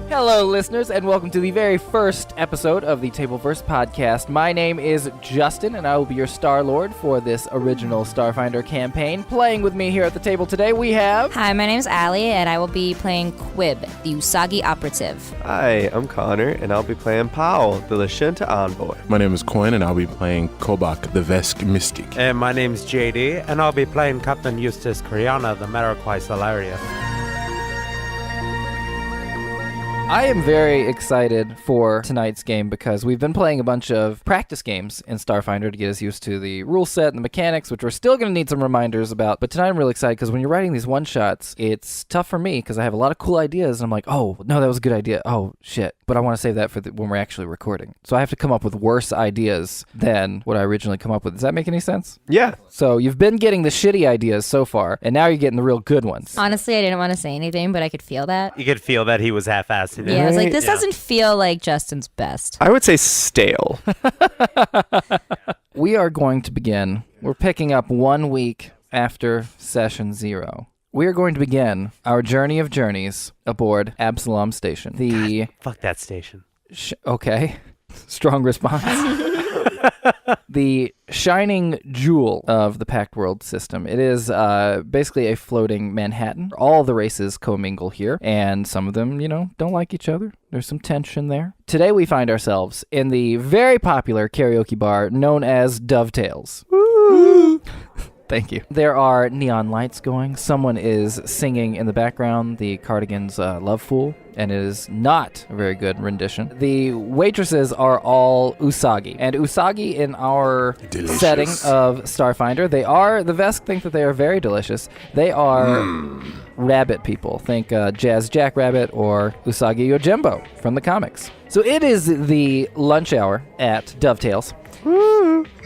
Hello, listeners, and welcome to the very first episode of the Tableverse podcast. My name is Justin, and I will be your Starlord for this original Starfinder campaign. Playing with me here at the table today, we have... Hi, my name's Allie, and I will be playing Quib, the Usagi operative. Hi, I'm Conor, and I'll be playing Pawl, the Lashunta envoy. My name is Quiten, and I'll be playing Kobok, the Vesk mystic. And my name's JD, and I'll be playing Captain Eustace Qriana, the Mariquai Salaria. I am very excited for tonight's game because we've been playing a bunch of practice games in Starfinder to get us used to the rule set and the mechanics, which we're still going to need some reminders about. But tonight I'm really excited because when you're writing these one-shots, it's tough for me because I have a lot of cool ideas, and I'm like, oh, no, that was a good idea. Oh, shit. But I want to save that for when we're actually recording. So I have to come up with worse ideas than what I originally come up with. Does that make any sense? Yeah. So you've been getting the shitty ideas so far, and now you're getting the real good ones. Honestly, I didn't want to say anything, but I could feel that. You could feel that he was half-assed. Yeah, I was like, this doesn't feel like Justin's best. I would say stale. We are going to begin. We're picking up 1 week after session 0. We are going to begin our journey of journeys aboard Absalom Station. God, fuck that station. Okay. Strong response. The shining jewel of the Pact World system. It is basically a floating Manhattan. All the races commingle here, and some of them, don't like each other. There's some tension there. Today we find ourselves in the very popular karaoke bar known as Dovetails. Woo! Thank you. There are neon lights going. Someone is singing in the background the Cardigans' Love Fool, and it is not a very good rendition. The waitresses are all Usagi, and Usagi in our setting of Starfinder, the Vesk think that they are very delicious. They are rabbit people. Think Jazz Jackrabbit or Usagi Yojimbo from the comics. So it is the lunch hour at Dovetails.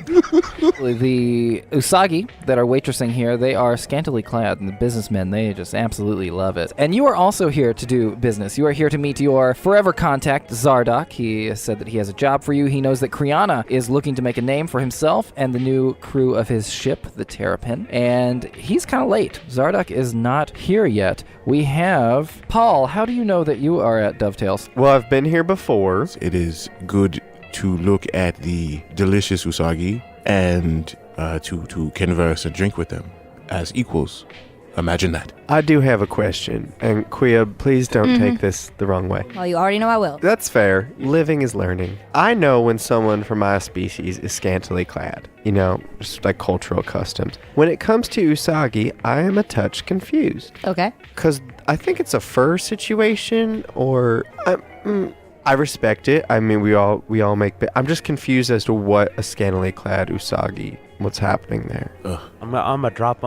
The Usagi that are waitressing here, they are scantily clad, and the businessmen, they just absolutely love it. And you are also here to do business. You are here to meet your forever contact, Zardok. He said that he has a job for you. He knows that Qriana is looking to make a name for himself and the new crew of his ship, the Terrapin, and he's kind of late. Zardok is not here yet. We have Pawl. How do you know that you are at Dovetails? Well, I've been here before. It is good to look at the delicious Usagi and to converse and drink with them as equals. Imagine that. I do have a question, and Quib, please don't take this the wrong way. Well, you already know I will. That's fair. Living is learning. I know when someone from my species is scantily clad, just like cultural customs. When it comes to Usagi, I am a touch confused. Okay. Because I think it's a fur situation, or... I respect it. I mean, we all make... I'm just confused as to what a scantily clad Usagi, what's happening there. I'm gonna jump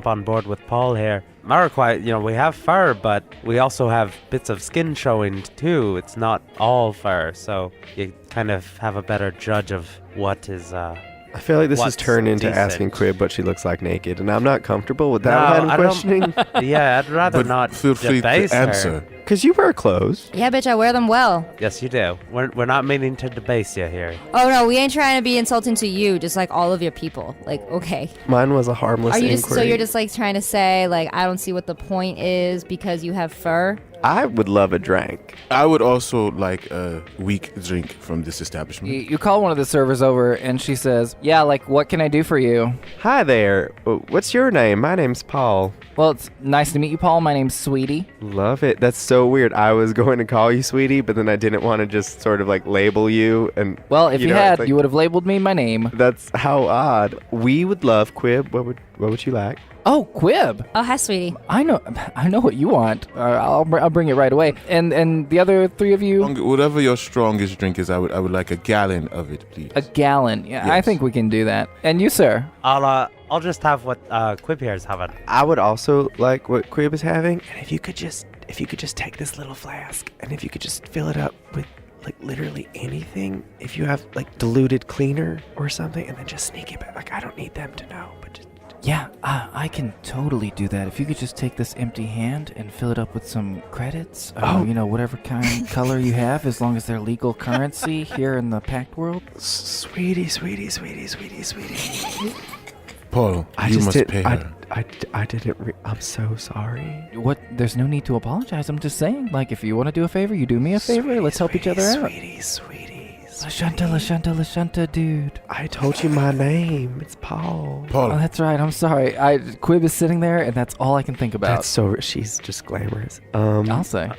on board with Pawl here. Mariquai, we have fur, but we also have bits of skin showing too. It's not all fur, so you kind of have a better judge of what is... I feel like this has turned into asking Quib what she looks like naked, and I'm not comfortable with that line of questioning. Yeah, I'd rather but not feel free to answer. Because you wear clothes. Yeah, bitch, I wear them well. Yes, you do. We're not meaning to debase you here. Oh, no, we ain't trying to be insulting to you, just like all of your people. Like, okay. Mine was a harmless inquiry. So you're just like trying to say, like, I don't see what the point is because you have fur? I would love a drink. I would also like a weak drink from this establishment. You call one of the servers over, and she says, yeah, like, what can I do for you? Hi there. What's your name? My name's Pawl. Well, it's nice to meet you, Paul. My name's Sweetie. Love it. That's so weird. I was going to call you Sweetie, but then I didn't want to just sort of like label you. And well, if you had, you would have labeled me my name. That's how odd. We would love Quib. What would you like? Oh, Quib. Oh, hi, Sweetie. I know what you want. I'll bring it right away. And the other three of you? Whatever your strongest drink is, I would like a gallon of it, please. A gallon. Yeah, yes. I think we can do that. And you, sir? I'll just have what Quib here is having. I would also like what Quib is having. And if you could just take this little flask, and if you could just fill it up with like literally anything, if you have like diluted cleaner or something, and then just sneak it back. Like, I don't need them to know, but just... Yeah, I can totally do that. If you could just take this empty hand and fill it up with some credits, whatever kind color you have, as long as they're legal currency here in the Pact World. Sweetie. Paul, I you just must did. pay her. I didn't. I'm so sorry. What? There's no need to apologize. I'm just saying, like, if you want to do a favor, you do me a favor. Let's help each other out. Sweetie. Lashunta, dude. I told you my name. It's Paul. Paul, Oh, that's right. I'm sorry. Quib is sitting there, and that's all I can think about. That's so. She's just glamorous. I'll say.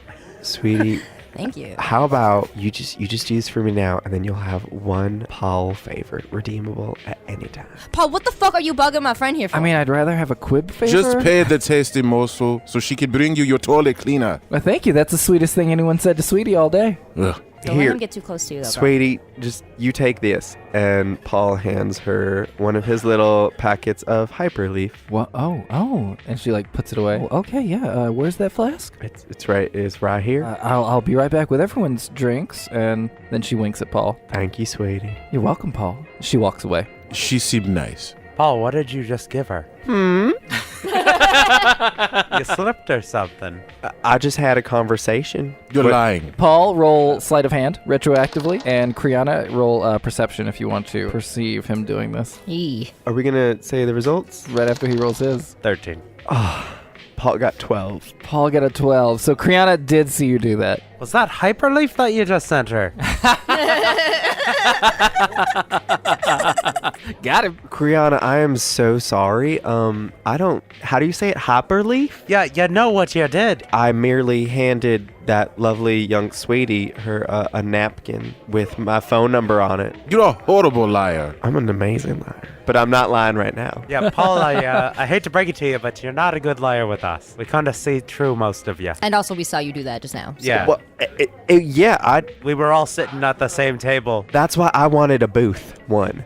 Sweetie, Thank you. how about you just use for me now, and then you'll have one Paul favor redeemable at any time. Paul, what the fuck are you bugging my friend here for? I mean, I'd rather have a Quib favor. just pay the tasty morsel so she can bring you your toilet cleaner. Well, thank you. That's the sweetest thing anyone said to Sweetie all day. Ugh. Don't let Here, him get too close to you, though. bro. Sweetie, just you take this. And Paul hands her one of his little packets of Hyperleaf. What? Oh. And she, like, puts it away. Oh, okay, yeah. Where's that flask? It's right here. I'll be right back with everyone's drinks. And then she winks at Paul. Thank you, sweetie. You're welcome, Paul. She walks away. She seemed nice. Paul, what did you just give her? Hmm. You slipped or something. I just had a conversation. You're What- lying. Paul, roll sleight of hand retroactively. And Qriana, roll perception if you want to perceive him doing this. Yee. Are we gonna say the results? Right after he rolls his. 13. Paul got 12. Paul got a 12. So Qriana did see you do that. Was that Hyperleaf that you just sent her? Got him. Qriana, I am so sorry. I don't. How do you say it? Hyperleaf? Yeah, you know what you did. I merely handed that lovely young sweetie her a napkin with my phone number on it. You're a horrible liar. I'm an amazing liar, but I'm not lying right now. Yeah, Paul, I hate to break it to you, but you're not a good liar with us. We kind of see through most of you. And also, we saw you do that just now. so- Yeah. Well, yeah. We were all sitting at the same table. That's why I wanted a booth one.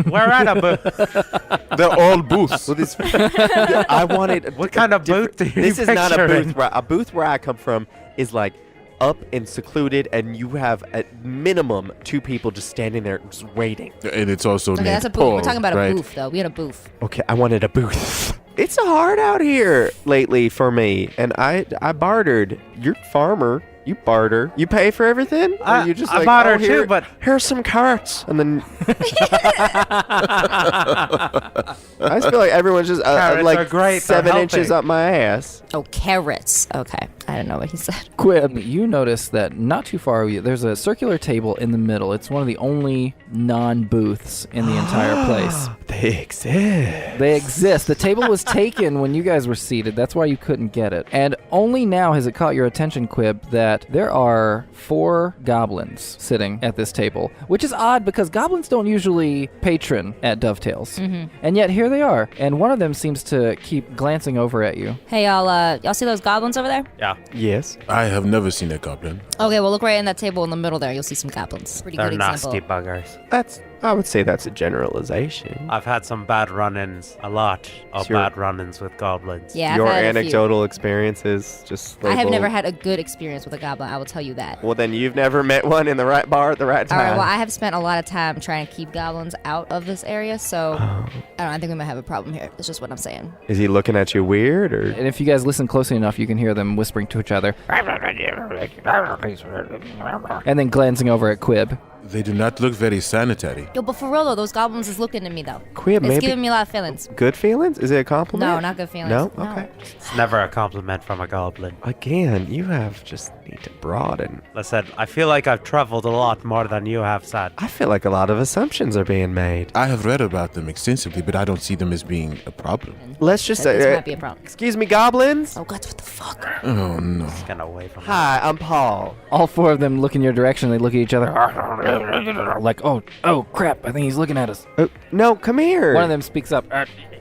We're at a booth. They're all booths. Well, this, I wanted. What kind of booth do you This is not a picture booth. in? A booth where I come from is like up and secluded, and you have at minimum 2 people just standing there just waiting. And it's also Okay, named that's a booth. Paul, We're talking about right? a booth, though. We had a booth. Okay, I wanted a booth. It's hard out here lately for me, and I bartered. You're farmer. You barter. You pay for everything? Or I- you just I like, barter oh, here, too, but- here's some carrots, and then I just feel like everyone's just Carrots like are great, they're 7 healthy. inches up my ass. Oh, carrots. Okay. I don't know what he said. Quib, you notice that not too far away, there's a circular table in the middle. It's one of the only non-booths in the entire place. They exist. They exist. The table was taken when you guys were seated. That's why you couldn't get it. And only now has it caught your attention, Quib, that there are 4 goblins sitting at this table, which is odd because goblins don't usually patron at Dovetails. And yet here they are. And one of them seems to keep glancing over at you. Hey, y'all see those goblins over there? Yeah. Yes. I have never seen a goblin. Okay, well, look right in that table in the middle there. You'll see some goblins. Pretty They're good nasty example. buggers. I would say that's a generalization. I've had some bad run-ins, a lot of Sure. bad run-ins with goblins. Yeah, Your I've had a few. anecdotal experiences just I have labeled- never had a good experience with a goblin. I will tell you that. Well, then you've never met one in the right bar at the right All time. right, well, I have spent a lot of time trying to keep goblins out of this area, so I think we might have a problem here. That's just what I'm saying. Is he looking at you weird, or? And if you guys listen closely enough, you can hear them whispering to each other. And then glancing over at Quib. They do not look very sanitary. Yo, but for real though, those goblins is looking at me though. Quib, It's maybe giving me a lot of feelings. good feelings? Is it a compliment? No, not good feelings. No? Okay. It's never a compliment from a goblin. Again, you have just need to broaden. Listen, I feel like I've traveled a lot more than you have, Sad. I feel like a lot of assumptions are being made. I have read about them extensively, but I don't see them as being a problem. Let's just This say, might be a problem. excuse me, goblins. Oh god, what the fuck? Oh no. Get away from me. Hi, I'm Paul. All 4 of them look in your direction. They look at each other like, oh, crap. I think he's looking at us. No, come here. One of them speaks up.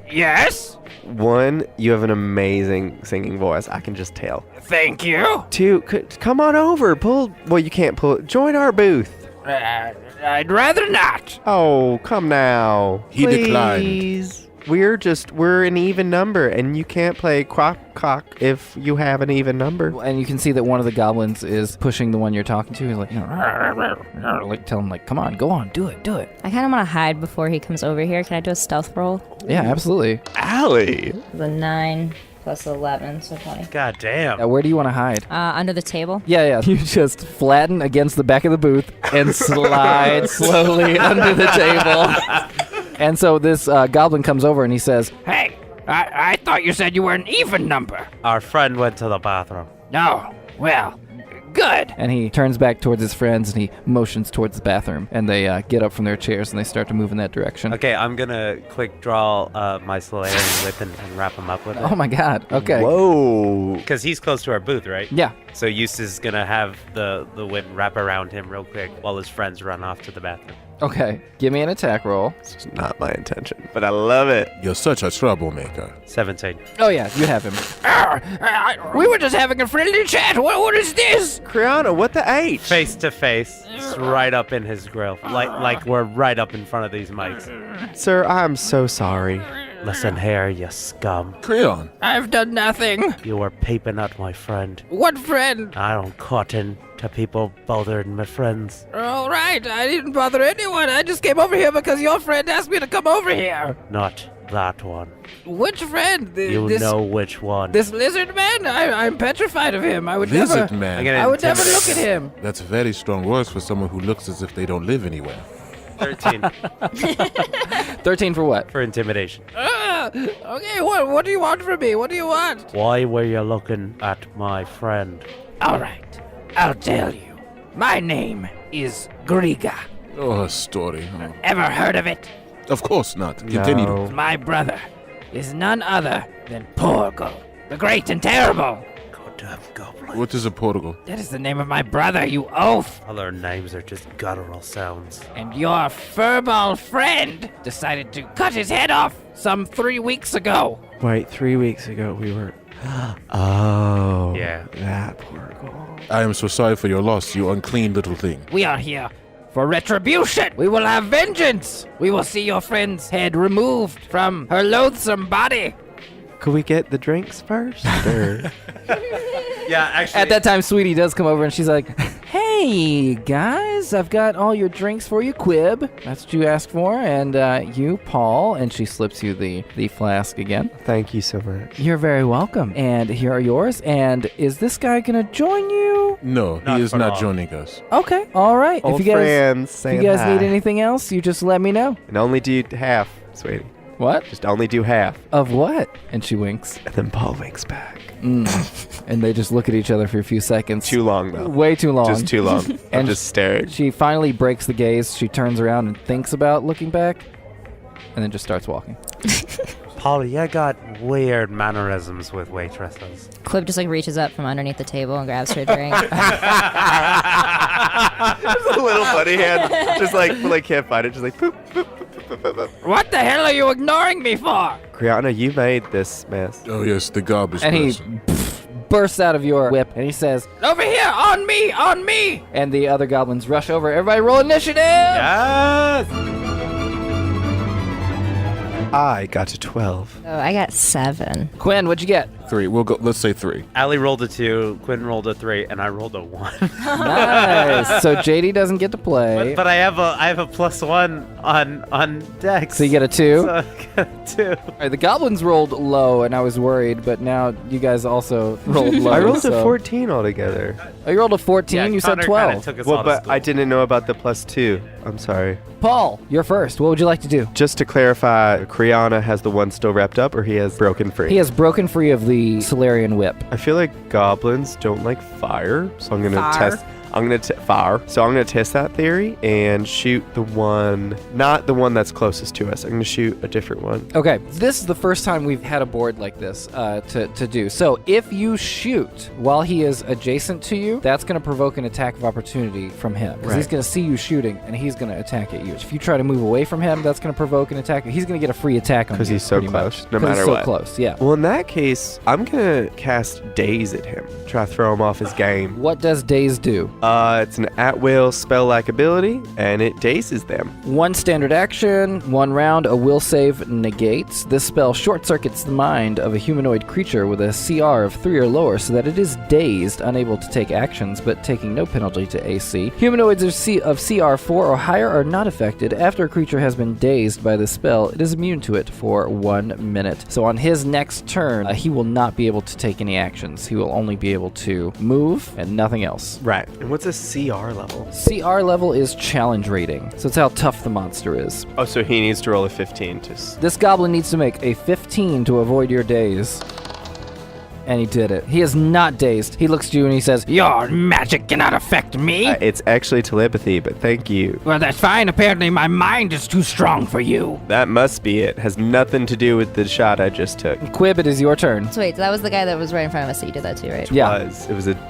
Yes? One, you have an amazing singing voice. I can just tell. Thank you. 2, come on over. Well, you can't pull. Join our booth. I'd rather not. Oh, come now. He declined. Please. We're an even number, and you can't play quack cock if you have an even number. And you can see that one of the goblins is pushing the one you're talking to. He's like, like tell him, like, come on, go on, do it. I kind of want to hide before he comes over here. Can I do a stealth roll? Yeah, absolutely. Allie. The 9 plus 11, so 20. God damn. Where do you want to hide? Under the table. Yeah. You just flatten against the back of the booth and slide slowly under the table. And so this goblin comes over and he says, "Hey, I thought you said you were an even number." Our friend went to the bathroom. No. Well, good. And he turns back towards his friends and he motions towards the bathroom. And they get up from their chairs and they start to move in that direction. Okay, I'm gonna quick draw my Solarian whip and wrap him up with it. Oh my god. Okay. Whoa. Because he's close to our booth, right? Yeah. So Eustace is gonna have the whip wrap around him real quick while his friends run off to the bathroom. Okay. Give me an attack roll. This is not my intention, but I love it. You're such a troublemaker. 17. Oh yeah, you have him. We were just having a friendly chat. What is this? Qriana, what the H? Face to face, just right up in his grill. Like we're right up in front of these mics. Sir, I'm so sorry. Listen here, you scum. Crayon. I've done nothing. You were peeping at my friend. What friend? I don't cut in to people bothering my friends. All right, I didn't bother anyone. I just came over here because your friend asked me to come over here. Not that one. Which friend? You know which one. This lizard man? I'm petrified of him. I would Lizard never. man. I'm I would never intimidate look at him. That's very strong words for someone who looks as if they don't live anywhere. 13 13 for what? for intimidation. Okay, what do you want from me? What do you want? Why were you looking at my friend? All right, I'll tell you. My name is Griga. Oh, a story. Oh. Ever heard of it? Of course not. Continue. No. My brother is none other than Porgo, the great and terrible. Goddamn goblin. What is a portal? That is the name of my brother, you oaf. All their names are just guttural sounds. And your furball friend decided to cut his head off some 3 weeks ago. Wait, 3 weeks ago we were... Oh. Yeah. That poor girl. I am so sorry for your loss, you unclean little thing. We are here for retribution. We will have vengeance. We will see your friend's head removed from her loathsome body. Could we get the drinks first? Or... Yeah, actually. At that time, Sweetie does come over and she's like, "Hey, guys, I've got all your drinks for you, Quib. That's what you asked for. And you, Pawl." And she slips you the flask again. Thank you so much. You're very welcome. And here are yours. And is this guy going to join you? No, Not he is for not long. joining us. Okay, all right. Old if you guys, friends if saying you guys hi. need anything else, you just let me know. And only do half, sweetie. What? Just only do half. Of what? And she winks. And then Paul winks back. And they just look at each other for a few seconds. Too long, though. Way too long. Just too long. I'm And just staring. She finally breaks the gaze. She turns around and thinks about looking back, and then just starts walking. Polly, you got weird mannerisms with waitresses. Quib just like reaches up from underneath the table and grabs her drink. Just a little buddy hand. Just like can't find it. Just like poop, poop, poop, poop, poop, poop. What the hell are you ignoring me for? Qriana, you made this mess. Oh, yes, the garbage And he person. bursts out of your whip, and he says, "Over here, on me, on me!" And the other goblins rush over. Everybody roll initiative! Yes! I got to 12. Oh, I got 7. Quinn, what'd you get? 3. We'll go. Let's say 3. Allie rolled a 2, Quinn rolled a 3, and I rolled a 1. Nice. So JD doesn't get to play. but I have a +1 on Dex. So you get a 2. So I got a 2. All right, the goblins rolled low, and I was worried, but now you guys also rolled low. I rolled a so- 14 altogether. Oh, you rolled a 14. You said Connor 12. kinda took us Well, all to but school. I didn't know about the +2. I'm sorry. Paul, you're first. What would you like to do? Just to clarify, Qriana has the one still wrapped up, or he has broken free? He has broken free of the Solarian whip. I feel like goblins don't like fire, so I'm gonna Fire? test. I'm gonna fire. So I'm gonna test that theory and shoot the one, not the one that's closest to us. I'm gonna shoot a different one. Okay, this is the first time we've had a board like this to do. So if you shoot while he is adjacent to you, that's going to provoke an attack of opportunity from him. Because he's Right. going to see you shooting, and he's going to attack at you. If you try to move away from him, that's going to provoke an attack. He's going to get a free attack on you. 'Cause he's so pretty close, much. no 'Cause matter he's so what. close, yeah. Well, in that case, I'm gonna cast Daze at him. Try to throw him off his game. What does Daze do? It's an at-will spell-like ability, and it dazes them. One standard action, 1 round, a will save negates. This spell short-circuits the mind of a humanoid creature with a CR of 3 or lower so that it is dazed, unable to take actions, but taking no penalty to AC. Humanoids of CR 4 or higher are not affected. After a creature has been dazed by this spell, it is immune to it for 1 minute. So on his next turn, he will not be able to take any actions. He will only be able to move and nothing else. Right. And what's a CR level? CR level is challenge rating, so it's how tough the monster is. Oh, so he needs to roll a 15 to... This goblin needs to make a 15 to avoid your daze. And he did it. He is not dazed. He looks at you and he says, "Your magic cannot affect me." It's actually telepathy, but thank you. Well, that's fine. Apparently my mind is too strong for you. That must be it. Has nothing to do with the shot I just took. Quib, it is your turn. So wait, that was the guy that was right in front of us, so you did that too, right? Yeah.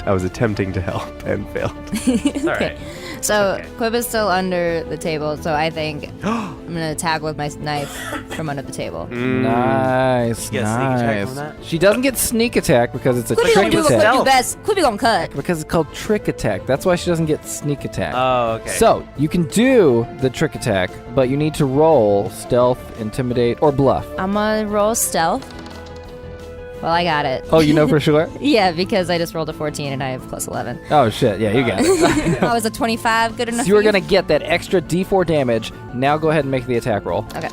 I was attempting to help and failed. It's all right. So Okay. Quib is still under the table, so I think I'm gonna attack with my knife from under the table. Nice, You get a sneak attack nice. on that? She doesn't get sneak attack because it's a Quibby gonna trick do what attack. Quib do best. Quibby gonna cut. Because it's called trick attack. That's why she doesn't get sneak attack. Oh, okay. So, you can do the trick attack, but you need to roll stealth, intimidate, or bluff. I'm gonna roll stealth. Well, I got it. Oh, you know for sure? Yeah, because I just rolled a 14 and I have plus 11. Oh, shit. Yeah, you got it. Oh, is a 25 good enough So you are for you? going to get that extra d4 damage. Now go ahead and make the attack roll. Okay.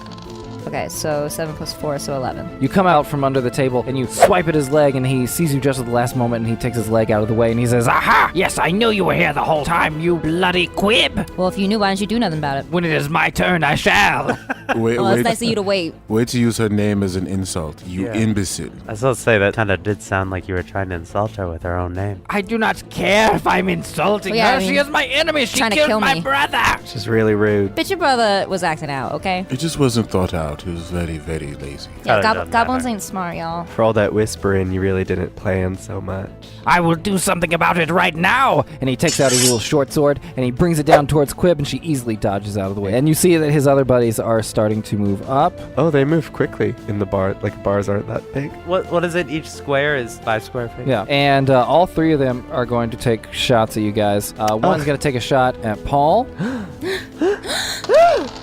Okay, so 7 plus 4, so 11. You come out from under the table and you swipe at his leg, and he sees you just at the last moment, and he takes his leg out of the way and he says, "Aha! Yes, I knew you were here the whole time, you bloody Quib! Well, if you knew, why didn't you do nothing about it? When it is my turn, I shall." Wait, Well, it's wait, nice of you to wait. wait to use her name as an insult. You Yeah. imbecile. I was supposed to say that kind of did sound like you were trying to insult her with her own name. I do not care if I'm insulting Well, yeah, her. I mean, She is my enemy. She trying to killed kill my me. brother. Which is really rude. Bitch, your brother was acting out, okay? It just wasn't thought out. It was very, very lazy. Yeah, doesn't goblins matter. ain't smart, y'all. For all that whispering, you really didn't plan so much. I will do something about it right now. And he takes out his little short sword and he brings it down towards Quib, and she easily dodges out of the way. And you see that his other buddies are starting to move up. Oh, they move quickly in the bar. Like, bars aren't that big. What is it? Each square is 5 square feet? Yeah. And all three of them are going to take shots at you guys. One's going to take a shot at Pawl.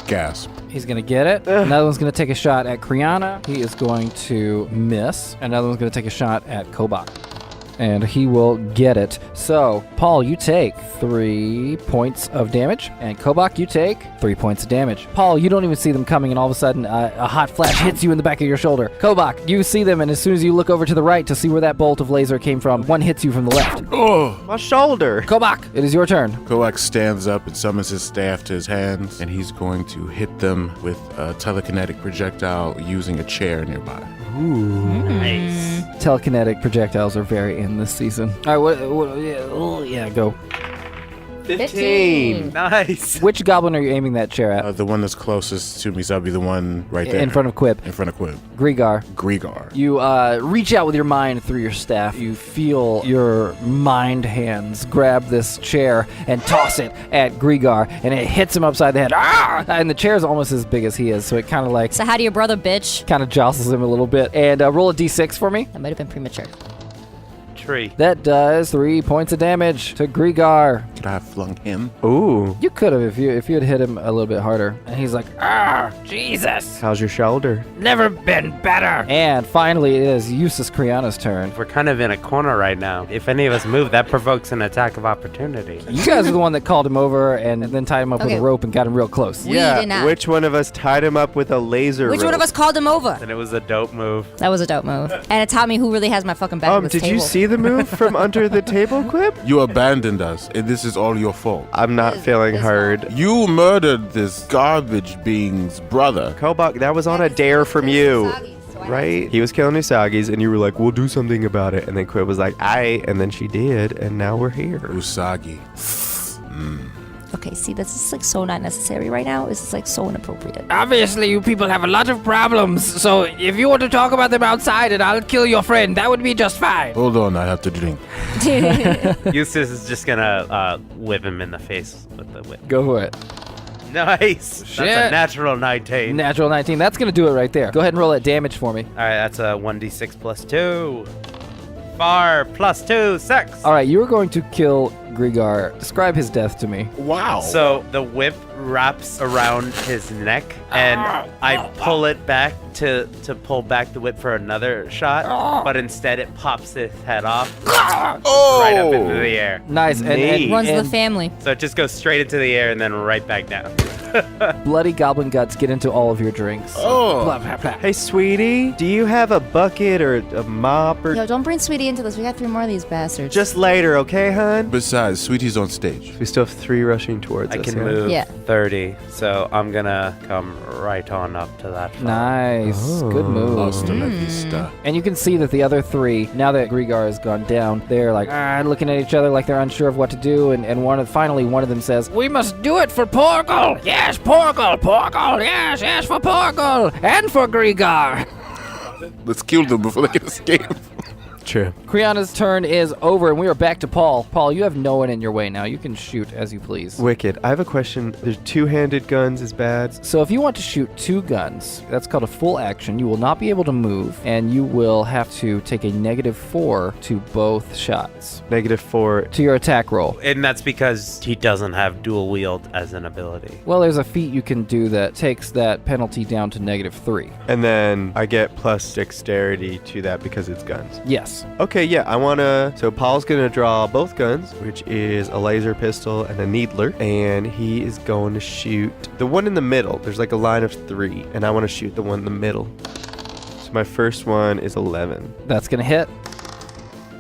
Gasp. He's going to get it. Another one's going to take a shot at Qriana. He is going to miss. Another one's going to take a shot at Kobok. And he will get it. So, Pawl, you take 3 points of damage. And Kobok, you take 3 points of damage. Pawl, you don't even see them coming, and all of a sudden, a hot flash hits you in the back of your shoulder. Kobok, you see them, and as soon as you look over to the right to see where that bolt of laser came from, one hits you from the left. Oh! My shoulder. Kobok, it is your turn. Kobok stands up and summons his staff to his hands, and he's going to hit them with a telekinetic projectile using a chair nearby. Nice. Telekinetic projectiles are very in this season. All right, yeah, go. 15. Nice. Which goblin are you aiming that chair at? The one that's closest to me, so that'll be the one right there. In front of Quib. In front of Quib. Grigar. Grigar. You reach out with your mind through your staff. You feel your mind hands grab this chair and toss it at Grigar, and it hits him upside the head. Ah! And the chair's almost as big as he is, so it kind of like So how do your brother, bitch? kind of jostles him a little bit. And roll a d6 for me. That might have been premature. Tree. That does 3 points of damage to Grigar. Could I have flung him? Ooh. You could have if you had hit him a little bit harder. And he's like, Jesus, How's your shoulder? never been better. And finally, it is Eustace Qriana's turn. We're kind of in a corner right now. If any of us move, that provokes an attack of opportunity. You guys are the one that called him over and then tied him up with Okay. a rope and got him real close. We did not. Which one of us tied him up with a laser Which one rope? of us called him over? And it was a dope move. That was a dope move. And it taught me who really has my fucking back at this Did table. you see the move from under the table, Quib? You abandoned us, and this is all your fault. I'm not feeling heard. You murdered this garbage being's brother. Kobok, that was on a dare from you. Right? He was killing Usagi's, and you were like, we'll do something about it. And then Quib was like, and then she did, and now we're here. Usagi. Okay, see, this is like so not necessary right now. This is like so inappropriate. Obviously, you people have a lot of problems, so if you want to talk about them outside and I'll kill your friend, that would be just fine. Hold on, I have to drink. Eustace is just gonna whip him in the face with the whip. Go for it. Nice. Shit. That's a natural 19. Natural 19. That's going to do it right there. Go ahead and roll that damage for me. All right, that's a 1d6 plus 2. 4 plus 2, 6. All right, you are going to kill Grigar. Describe his death to me. Wow. So the whip wraps around his neck, and I pull it back to pull back the whip for another shot, but instead it pops his head off right up into the air. Nice. Neat. Runs and the family. So it just goes straight into the air and then right back down. Bloody goblin guts get into all of your drinks. Oh. Blah, blah, blah. Hey, sweetie, do you have a bucket or a mop or Yo, don't bring Sweetie into this. We got 3 more of these bastards. just later, okay, hun? Besides, Sweetie's on stage. We still have 3 rushing towards I us. can yeah? move Yeah. 30, so I'm gonna come right on up to that. phone. Nice. Good move. Hasta la vista. And you can see that the other 3, now that Grigar has gone down, they're like looking at each other like they're unsure of what to do. And finally one of them says, "We must do it for Porgal. Yes, Porgal. Yes, for Porgal and for Grigar." Let's kill them before they can escape. True. Qriana's turn is over, and we are back to Pawl. Pawl, you have no one in your way now. You can shoot as you please. Wicked. I have a question. There's 2-handed guns is bad. So if you want to shoot 2 guns, that's called a full action. You will not be able to move, and you will have to take a -4 to both shots. -4. To your attack roll. And that's because he doesn't have dual wield as an ability. Well, there's a feat you can do that takes that penalty down to -3. And then I get plus dexterity to that because it's guns. Yes. Okay, yeah, so Paul's gonna draw both guns, which is a laser pistol and a needler, and he is going to shoot the one in the middle. There's like a line of 3, and I want to shoot the one in the middle. So my first one is 11. That's going to hit.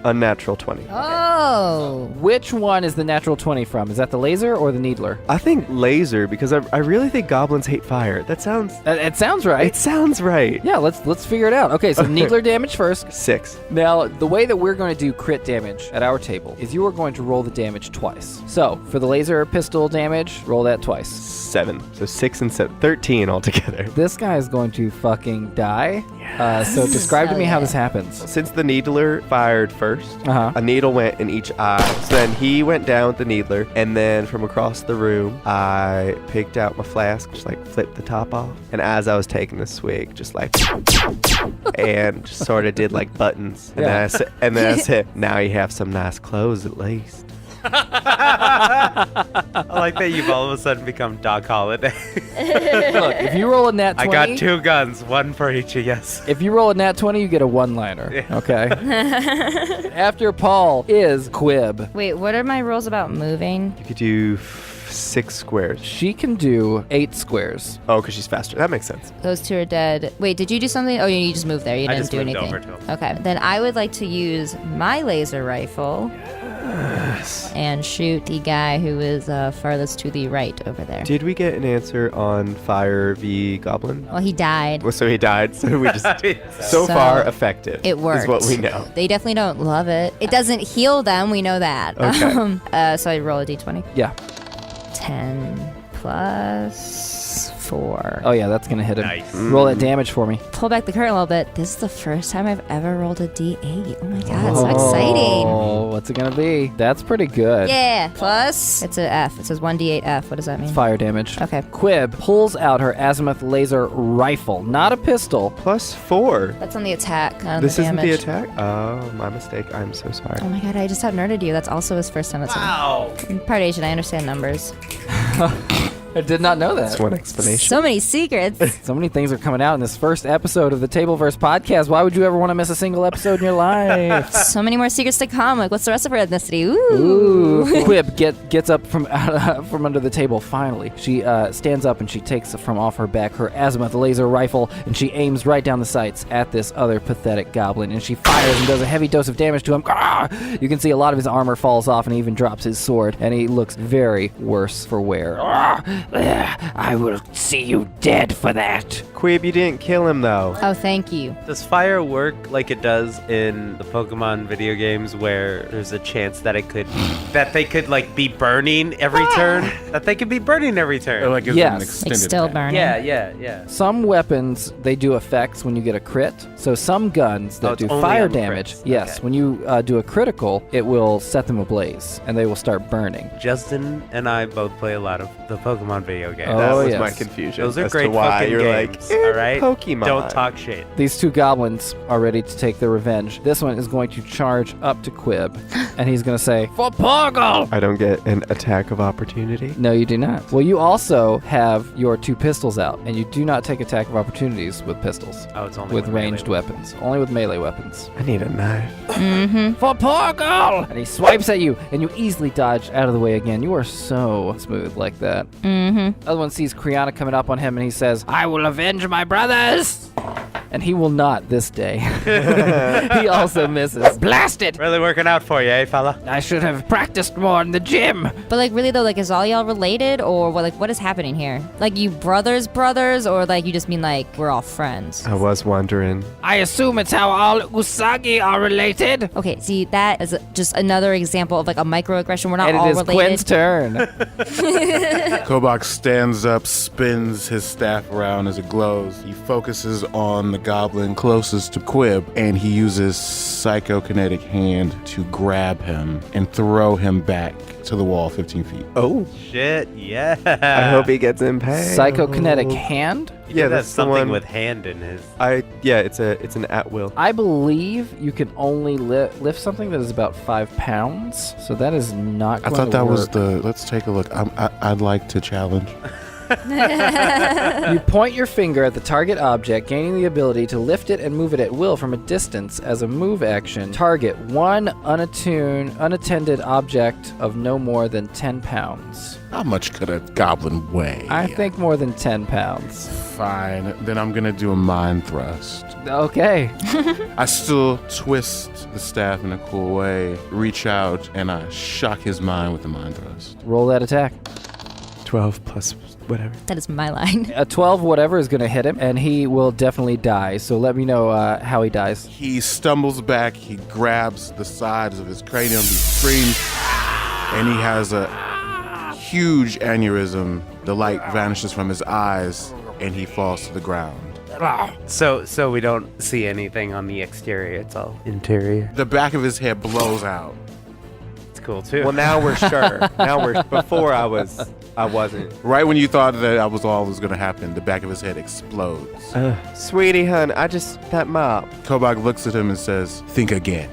Unnatural 20. Oh. Which one is the natural 20 from? Is that the laser or the needler? I think laser because I really think goblins hate fire. That sounds... It sounds right. It sounds right. Yeah, let's figure it out. Okay, so needler damage first. 6. Now, the way that we're going to do crit damage at our table is you are going to roll the damage twice. So, for the laser pistol damage, roll that twice. 7. So 6 and 7. 13 altogether. This guy is going to fucking die. So describe to me how this happens. Since the needler fired first, a needle went in each eye. So then he went down with the needler, and then from across the room, I picked out my flask, just like flipped the top off. And as I was taking the swig, just like, and just sort of did like buttons. And, then I said, now you have some nice clothes at least. I like that you've all of a sudden become Doc Holliday. Look, if you roll a nat 20... I got 2 guns, 1 for each of yes. If you roll a nat 20, you get a one-liner, Yeah. okay? After Pawl is Quib. Wait, what are my rules about moving? You could do 6 squares. She can do 8 squares. Oh, because she's faster. That makes sense. Those 2 are dead. Wait, did you do something? Oh, you just moved there. You I didn't just do moved anything. over to him. Okay, then I would like to use my laser rifle and shoot the guy who is farthest to the right over there. Did we get an answer on fire v goblin? Well, he died. Well, so he died. So we just So, so far effective. It worked. Is what we know. They definitely don't love it. It doesn't heal them. We know that. Okay. So I roll a d20. Yeah. 10 plus 4. Oh, yeah, that's going to hit him. Nice. Roll that damage for me. Pull back the curtain a little bit. This is the first time I've ever rolled a d8. Oh my god, so exciting. Oh, what's it going to be? That's pretty good. Yeah. Plus, it's an F. It says 1d8F. What does that mean? Fire damage. Okay. Quib pulls out her azimuth laser rifle, not a pistol. Plus 4. That's on the attack, not on This the isn't damage. the attack? Oh, my mistake. I'm so sorry. Oh my god, I just out-nerded you. That's also his first time. That's Wow. I'm part Asian. I understand numbers. I did not know That's that. one explanation. So many secrets. So many things are coming out in this first episode of the Tableverse podcast. Why would you ever want to miss a single episode in your life? So many more secrets to come. Like, what's the rest of her ethnicity? Ooh. Quib gets up from under the table finally. She stands up and she takes from off her back her azimuth laser rifle and she aims right down the sights at this other pathetic goblin. And she fires and does a heavy dose of damage to him. You can see a lot of his armor falls off and he even drops his sword. And he looks very worse for wear. I will see you dead for that. Quib, you didn't kill him, though. Oh, thank you. Does fire work like it does in the Pokemon video games where there's a chance that they could like be burning every turn? That they could be burning every turn. Or like it's Yes. an It's extended still pack. burning. Yeah. Some weapons, they do effects when you get a crit. So some guns that it's do only fire on the damage, crits. yes, Okay. when you do a critical, it will set them ablaze and they will start burning. Justin and I both play a lot of the Pokemon video games. Oh, That was yes. my confusion. Those are as great to why fucking you're games. like, all right? Pokemon. Don't talk shit. These two goblins are ready to take their revenge. This one is going to charge up to Quib, and he's going to say, "For Porgal!" I don't get an attack of opportunity. No, you do not. Well, you also have your two pistols out, and you do not take attack of opportunities with pistols. Oh, it's only With melee ranged weapons. Only with melee weapons. I need a knife. For Porgal! And he swipes at you, and you easily dodge out of the way again. You are so smooth like that. Other one sees Qriana coming up on him, and he says, "I will avenge my brothers!" And he will not this day. He also misses. Blast it! Really working out for you, eh, fella? I should have practiced more in the gym. But like really though, like is all y'all related or what is happening here? Like you brothers or like you just mean like we're all friends? I was wondering. I assume it's how all Usagi are related. Okay, see that is just another example of like a microaggression. We're not And all it is related. Quinn's turn. Kobok stands up, spins his staff around as it glows. He focuses on the goblin closest to Quib, and he uses psychokinetic hand to grab him and throw him back to the wall 15 feet. Oh, Shit, yeah. I hope he gets impaled. Psychokinetic hand? Yeah, that's that's the something one. with hand in his. It's an at will. I believe you can only lift something that is about 5 pounds. So that is not I going thought to that was work. the. Let's take a look. I'd like to challenge. You point your finger at the target object, gaining the ability to lift it and move it at will from a distance as a move action. Target one unattended object of no more than 10 pounds. How much could a goblin weigh? I think more than 10 pounds. Fine. Then I'm gonna do a mind thrust. Okay. I still twist the staff in a cool way, reach out, and I shock his mind with the mind thrust. Roll that attack. 12 plus whatever. That is my line. A 12 whatever is going to hit him, and he will definitely die. So let me know how he dies. He stumbles back, he grabs the sides of his cranium, he screams, and he has a huge aneurysm. The light vanishes from his eyes, and he falls to the ground. So we don't see anything on the exterior. It's all interior. The back of his head blows out. It's cool too. Well, now we're sure. Before I wasn't. Right when you thought that was all that was going to happen, the back of his head explodes. Sweetie, hun, that mop. Kobok looks at him and says, "Think again."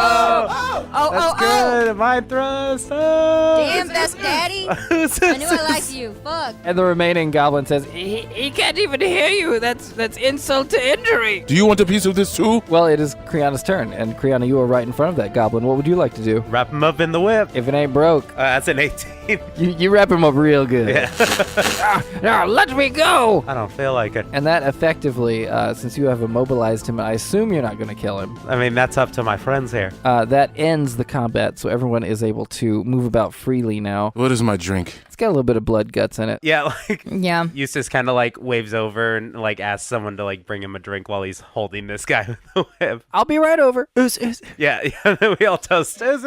That's good. Mind thrust. Oh. Damn, best daddy. I knew I liked you. Fuck. And the remaining goblin says, he can't even hear you. That's insult to injury. Do you want a piece of this too? Well, it is Qriana's turn. And Qriana, you are right in front of that goblin. What would you like to do? Wrap him up in the whip. If it ain't broke, That's an 18. you wrap him up real good. Yeah. Now, let me go. I don't feel like it. And that effectively, since you have immobilized him, I assume you're not going to kill him. I mean, that's up to my friends here. That ends the combat, so everyone is able to move about freely now. What is my drink? It's got a little bit of blood guts in it. Yeah, like Yeah. Eustace kind of like waves over and like asks someone to like bring him a drink while he's holding this guy with the whip. I'll be right over. Yeah, then we all toast. Oos.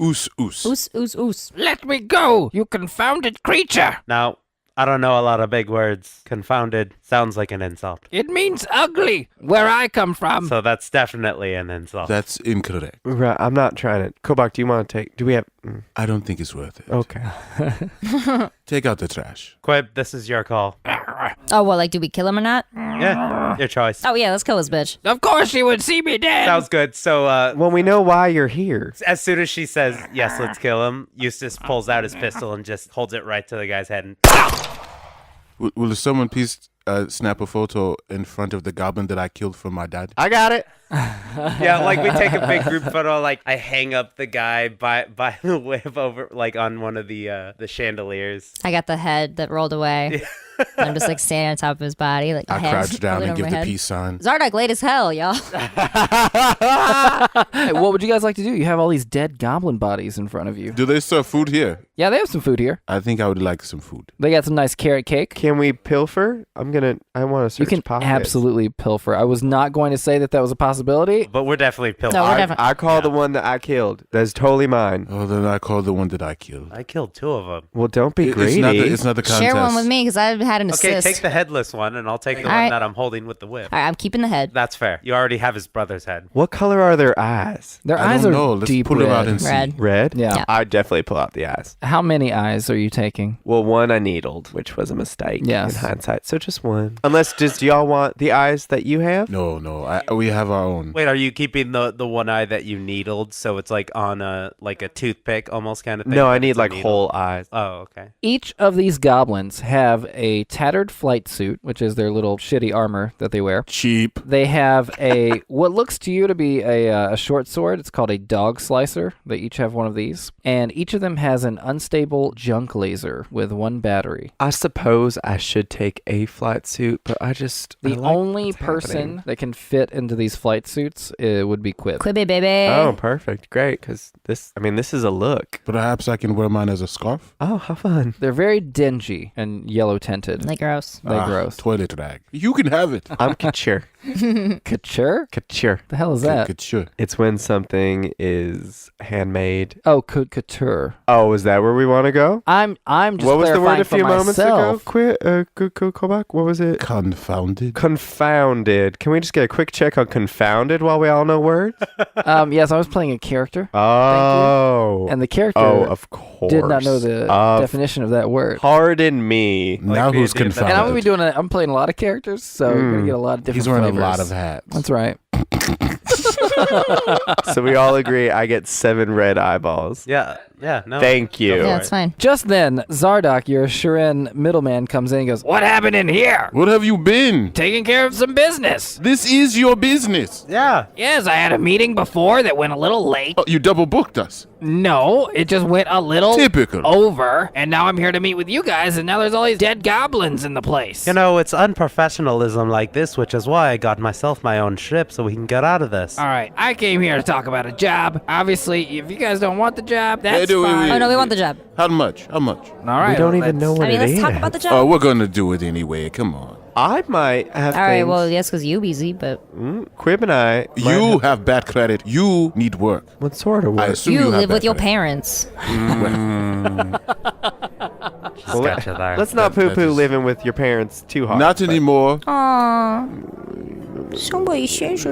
Oos, oos. Oos, oos, oos. Let me go, you confounded creature. Now, I don't know a lot of big words. Confounded sounds like an insult. It means ugly, where I come from. So that's definitely an insult. That's incorrect. Right, I'm not trying to. Kobok, do you want to take? Do we have? I don't think it's worth it. Okay. Take out the trash. Quib, this is your call. Oh, well, like, do we kill him or not? Yeah, your choice. Oh, yeah, let's kill this bitch. Of course you would see me dead. Sounds good. So, Well, we know why you're here. as soon as she says, yes, let's kill him, Eustace pulls out his pistol and just holds it right to the guy's head and Will someone please snap a photo in front of the goblin that I killed for my dad? I got it. yeah, like we take a big group photo. Like I hang up the guy by the whip over, like on one of the chandeliers. I got the head that rolled away. I'm just like standing on top of his body, like I hands crouch down rolling and over give my the head. peace sign. Zardok late as hell, y'all. Hey, what would you guys like to do? You have all these dead goblin bodies in front of you. Do they serve food here? Yeah, they have some food here. I think I would like some food. They got some nice carrot cake. Can we pilfer? I want to search You can pockets. absolutely pilfer. I was not going to say that was a possibility. possibility. But we're definitely pilled. No, we're definitely. I call the one that I killed. That's totally mine. Oh, then I call the one that I killed. I killed 2 of them. Well, don't be It's greedy. not the contest. Share one with me because I've had an Okay, assist. take the headless one, and I'll take the All one right. that I'm holding with the whip. All right, I'm keeping the head. That's fair. You already have his brother's head. What color are their eyes? Their I eyes don't are know. Let's deep pull them out red. and see. Red. Red? Yeah. I'd definitely pull out the eyes. How many eyes are you taking? Well, one I needled, which was a mistake Yes. in hindsight. So just one. Unless, do y'all want the eyes that you have? No. We have our own. Wait, are you keeping the one eye that you needled, so it's like on a toothpick almost kind of thing? No, I but need it's a like needle? whole eyes. Oh, okay. Each of these goblins have a tattered flight suit, which is their little shitty armor that they wear. Cheap. They have a what looks to you to be a short sword. It's called a dog slicer. They each have one of these, and each of them has an unstable junk laser with 1 battery. I suppose I should take a flight suit, but I The like only what's person happening. that can fit into these flight suits would be Quib. Quibby, baby. Oh, perfect. Great. Because this is a look. Perhaps I can wear mine as a scarf. Oh, how fun. They're very dingy and yellow tinted. Like gross. They're gross. Toilet rag. You can have it. I'm couture. Couture? Couture. The hell is that? Good, sure. It's when something is handmade. Oh, couture. Oh, is that where we want to go? I'm just What was the word clarifying a few for moments myself. ago? Kobok? What was it? Confounded. Confounded. Can we just get a quick check on confounded while we all know words? Yes, I was playing a character, Oh. and the character Oh, of course. did not know the Of definition of that word. Pardon me. Now who's we did that. And I'm gonna be confounded? I'm playing a lot of characters, so you're gonna get a lot of different He's wearing flavors. a lot of hats. That's right. So we all agree I get 7 red eyeballs. Yeah, no. Thank you. Yeah, it's fine. Just then, Zardok, your Shirin middleman, comes in and goes, "What happened in here? What have you been? Taking care of some business." This is your business. Yeah. Yes, I had a meeting before that went a little late. Oh, you double booked us. No, it just went a little Typical. over, and now I'm here to meet with you guys, and now there's all these dead goblins in the place. You know, it's unprofessionalism like this, which is why I got myself my own ship so we can get out of this. All right, I came here to talk about a job. Obviously, if you guys don't want the job, that's do we- fine. Oh, no, we want the job. How much? All right, We don't well, even know what I mean, it let's is. talk about the job. Oh, we're gonna do it anyway. Come on. I might have All right, things. well, yes, because you busy, but Quib and I might You have bad credit. You need work. What sort of I work? assume you have live bad with your credit. parents. Well, Gotcha there. let's not That poo-poo is- living with your parents too hard. Not but- anymore. Aww. Somebody says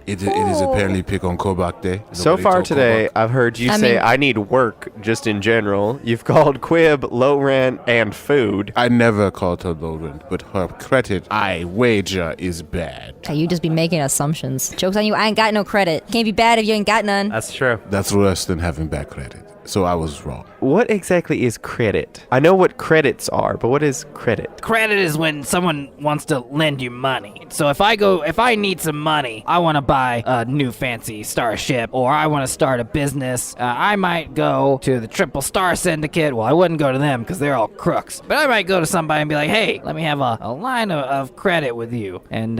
It is apparently pick on Kobok Day. So Nobody far told today, Kobok. I've heard you I say mean- I need work just in general. You've called Quib low rent and food. I never called her low rent, but her credit, I wager, is bad. You just be making assumptions. Joke's on you, I ain't got no credit. Can't be bad if you ain't got none. That's true. That's worse than having bad credit. So I was wrong. What exactly is credit? I know what credits are, but what is credit? Credit is when someone wants to lend you money. So if I need some money, I want to buy a new fancy starship, or I want to start a business, I might go to the Triple Star Syndicate. Well, I wouldn't go to them because they're all crooks. But I might go to somebody and be like, hey, let me have a line of credit with you. And,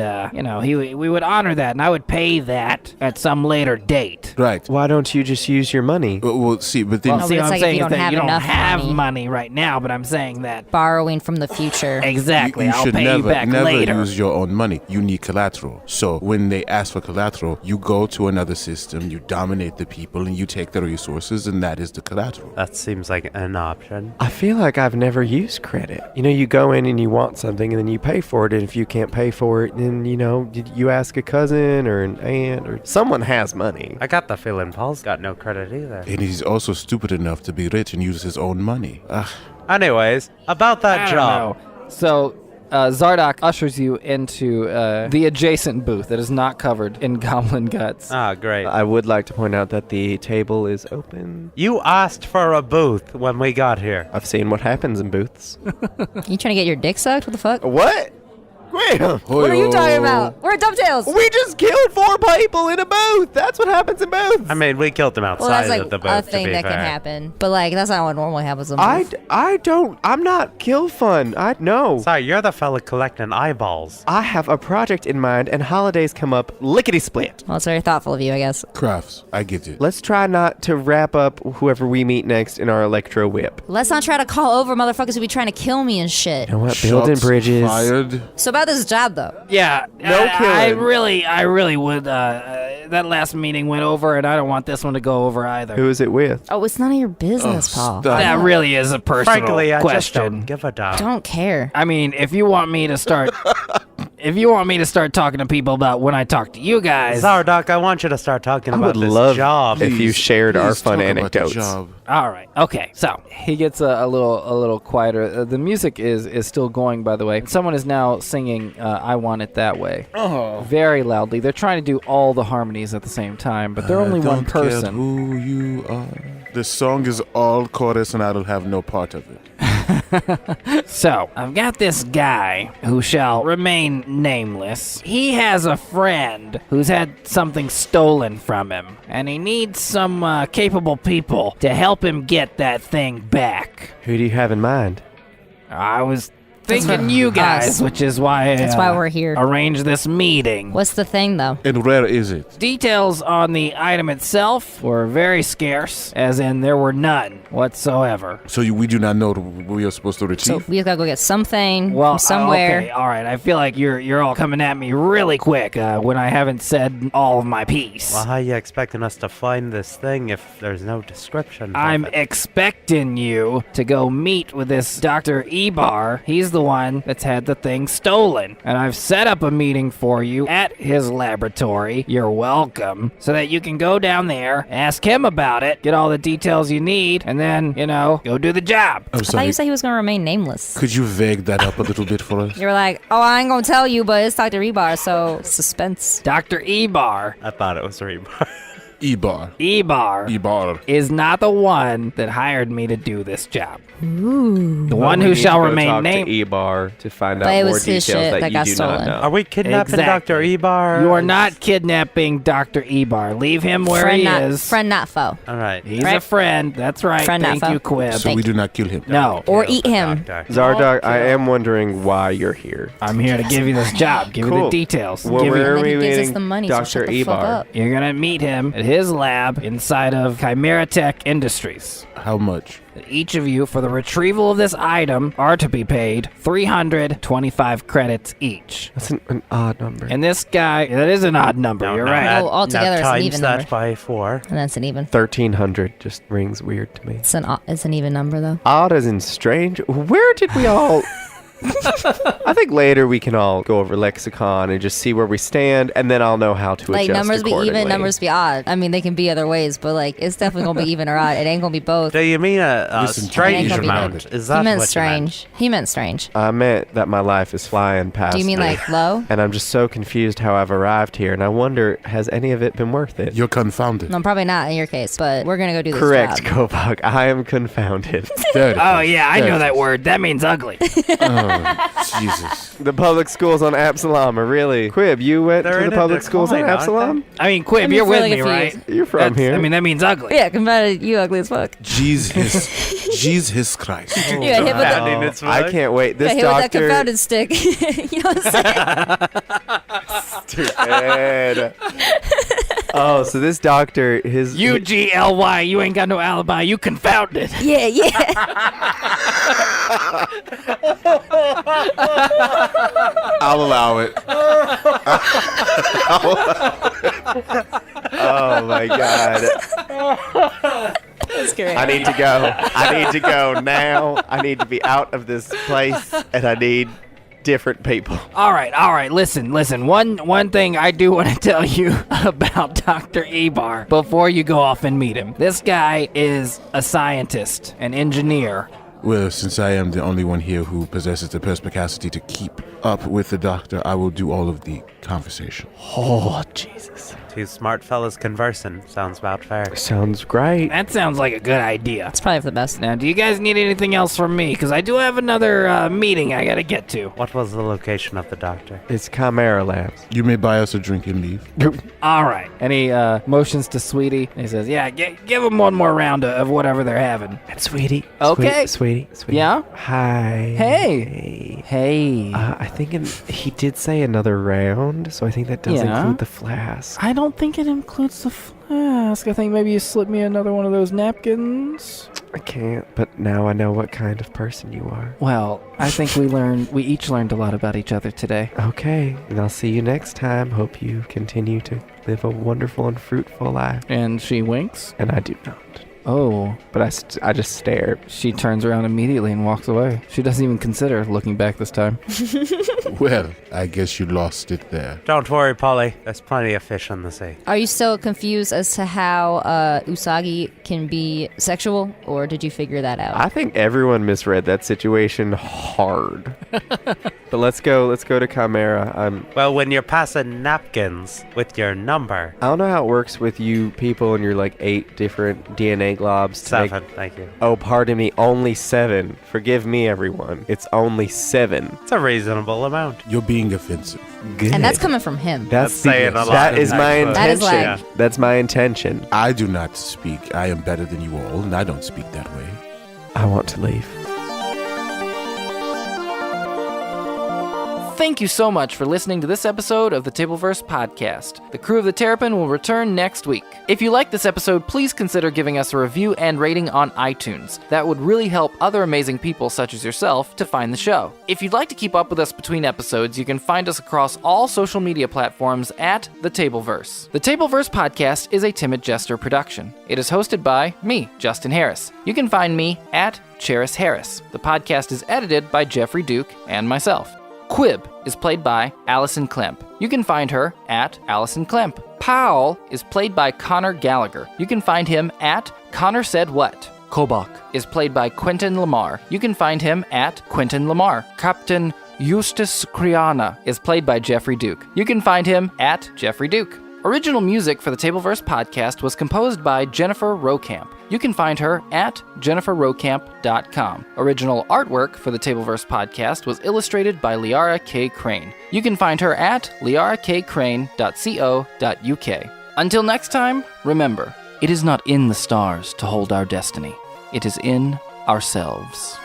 we would honor that, and I would pay that at some later date. Right. Why don't you just use your money? Well, see, but then Well, No, see, but what it's I'm like if saying you is don't that have you don't enough have money. money right now, but I'm saying that Borrowing from the future. exactly, you I'll should pay never, you back never later. use your own money. You need collateral. So when they ask for collateral, you go to another system, you dominate the people, and you take the resources, and that is the collateral. That seems like an option. I feel like I've never used credit. You know, you go in and you want something and then you pay for it, and if you can't pay for it, then, you ask a cousin or an aunt or someone has money. I got the feeling Paul's got no credit either. And he's also stupid enough to be rich and use his own money. Ugh. Anyways, about that I don't job. know. So Zardok ushers you into the adjacent booth that is not covered in goblin guts. Ah, great. I would like to point out that the table is open. You asked for a booth when we got here. I've seen what happens in booths. You trying to get your dick sucked? What the fuck? What? Wait, What are you talking about? We're at Dovetails. we just killed 4 people in a booth. That's what happens in booths. I mean, we killed them Well, outside that's like of the booth, a to thing be that fair. can happen. But like, that's not what normally happens. I'm not kill fun. No. Sorry, you're the fella collecting eyeballs. I have a project in mind, and holidays come up lickety split. Well, it's very thoughtful of you, I guess. Crafts. I get it. Let's try not to wrap up whoever we meet next in our electro whip. Let's not try to call over motherfuckers who be trying to kill me and shit. You know what? Building Shots bridges. Fired. So about about this job, though. Yeah, No I killing. really would. That last meeting went over, and I don't want this one to go over either. Who is it with? Oh, it's none of your business, Paul. stop. That really is a personal Frankly, I just don't question. give a damn. Don't care. I mean, if you want me to start, if you want me to start talking to people about when I talk to you guys, Zardok, I want you to start talking I about would this love job. if you shared our Please fun talk about the anecdotes. job. all right, okay. So he gets a little quieter. The music is still going, by the way. Someone is now singing "I Want It That Way" very loudly. They're trying to do all the harmonies at the same time, but they're only one Don't care person. who you are. The song is all chorus, and I don't have no part of it. So, I've got this guy who shall remain nameless. He has a friend who's had something stolen from him, and he needs some capable people to help him get that thing back. Who do you have in mind? I was thinking what- you guys, us. which is why That's why we're here. Arranged this meeting. What's the thing, though? And where is it? Details on the item itself were very scarce, as in there were none whatsoever. So we do not know what we are supposed to So retrieve? we just gotta go get something Well, from somewhere. okay, all right. I feel like you're all coming at me really quick when I haven't said all of my piece. Well, how you expecting us to find this thing if there's no description? of I'm it? expecting you to go meet with this Dr. Ebar. He's the one that's had the thing stolen. And I've set up a meeting for you at his laboratory. You're welcome. So that you can go down there, ask him about it, get all the details you need, and then, go do the job. I'm I thought sorry. you said he was gonna remain nameless. Could you vague that up a little bit for us? You were like, oh, I ain't gonna tell you, but it's Dr. Rebar, so suspense. Dr. Ebar. I thought it was Rebar. Ebar. Ebar Ebar. is not the one that hired me to do this job. Ooh. The one who shall remain talk named. to Ebar to find But out it more was his details shit that that you got do stolen. not Are know. we kidnapping Exactly. Dr. Ebar? You are not kidnapping Dr. Ebar. Leave him where friend he not, is. Friend not foe. All right. He's a Right? friend. That's right. Friend, not Thank foe. you, Quib. So we do not kill him. No, Or Kill eat the him. doctor. Zardok, I am wondering why you're here. I'm here to give you this job. Give you the Cool. details. Well, give you- where And are then we he gives us meeting the money, so Dr. shut the fuck Ebar? up. You're gonna meet him at his lab inside of Chimera Tech Industries. How much? Each of you, for the retrieval of this item, are to be paid 325 credits each. That's an odd number. And this guy, that is an odd number. No, You're no, right. that- Oh, altogether now it's an times even that number. by 4. And that's an even. 1,300 just rings weird to me. It's an even number, though. Odd as in strange. Where did we all... I think later we can all go over lexicon and just see where we stand, and then I'll know how to Like, adjust numbers be even, accordingly. numbers be odd. I mean, they can be other ways, but, like, it's definitely gonna be even or odd. It ain't gonna be both. Do you mean a Listen, strange It ain't gonna be amount? good. Is He that meant what strange. He meant strange. I meant that my life is flying past Do you mean, me. like, low? And I'm just so confused how I've arrived here, and I wonder, has any of it been worth it? You're confounded. No, probably not in your case, but we're gonna go do this Correct, job. Kobok. I am confounded. There it Oh, is. yeah, I There know it that is. word. That means ugly. Oh, Jesus. The public schools on Absalom are really... Quib, you went They're to in the a public schools on decline, aren't Absalom? I mean, Quib, I'm you're with really me, right? confused. You're from That's- here. I mean, that means ugly. Yeah, confounded, you ugly as fuck. Jesus Christ. You got hit with that. Confounding its I fuck. can't wait. This Got hit with that doctor... confounded stick. You know what I'm saying? Stupid. Oh, so this doctor, his... UGLY, you ain't got no alibi. You confounded. Yeah, yeah. I'll allow it. Oh, my God. That's great. I need to go. I need to go now. I need to be out of this place, and I need different people. All right. Listen. One thing I do want to tell you about Dr. Ebar before you go off and meet him. This guy is a scientist, an engineer. Well, since I am the only one here who possesses the perspicacity to keep up with the doctor, I will do all of the conversation. Oh, Jesus. Two smart fellas conversing. Sounds about fair. Sounds great. That sounds like a good idea. It's probably for the best. Now, do you guys need anything else from me? Because I do have another meeting I gotta get to. What was the location of the doctor? It's Chimera Labs. You may buy us a drink and leave. All right. And he motions to Sweetie. He says, yeah, give him one more round of whatever they're having. And Sweetie. Okay. Sweetie. Yeah? Hi. Hey. Hey. I think he did say another round, so I think that does Yeah. include the flask. I don't don't think it includes the flask. I think maybe you slip me another one of those napkins. I can't, but now I know what kind of person you are. Well, I think we each learned a lot about each other today. Okay, and I'll see you next time. Hope you continue to live a wonderful and fruitful life. And she winks. And I do not. Oh. But I just stare. She turns around immediately and walks away. She doesn't even consider looking back this time. Well, I guess you lost it there. Don't worry, Polly. There's plenty of fish on the sea. Are you still confused as to how Usagi can be sexual, or did you figure that out? I think everyone misread that situation hard. But let's go to Chimera. Well, when you're passing napkins with your number. I don't know how it works with you people and your 8 different DNA globs. 7, thank you. Oh, pardon me, only 7. Forgive me, everyone. It's only 7. It's a reasonable amount. You're being offensive. Good. And that's coming from him. That's saying a lot. That is my intention. That is like- That's my intention. I do not speak. I am better than you all, and I don't speak that way. I want to leave. Thank you so much for listening to this episode of the Tableverse podcast. The crew of the Terrapin will return next week. If you like this episode, please consider giving us a review and rating on iTunes. That would really help other amazing people such as yourself to find the show. If you'd like to keep up with us between episodes, you can find us across all social media platforms at the Tableverse. The Tableverse podcast is a Timid Jester production. It is hosted by me, Justin Harris. You can find me at Cheris Harris. The podcast is edited by Jeffrey Duke and myself. Quib is played by Alison Klemp. You can find her at Alison Klemp. Pawl is played by Conor Gallagher. You can find him at Conor Said What. Kobok is played by Quiten Lamar. You can find him at Quiten Lamar. Captain Eustace Qriana is played by Jeffrey Duke. You can find him at Jeffrey Duke. Original music for the Tableverse podcast was composed by Jennifer Rowekamp. You can find her at jenniferrowekamp.com. Original artwork for the Tableverse podcast was illustrated by Liara K. Crane. You can find her at liarakcrane.co.uk. Until next time, remember, it is not in the stars to hold our destiny. It is in ourselves.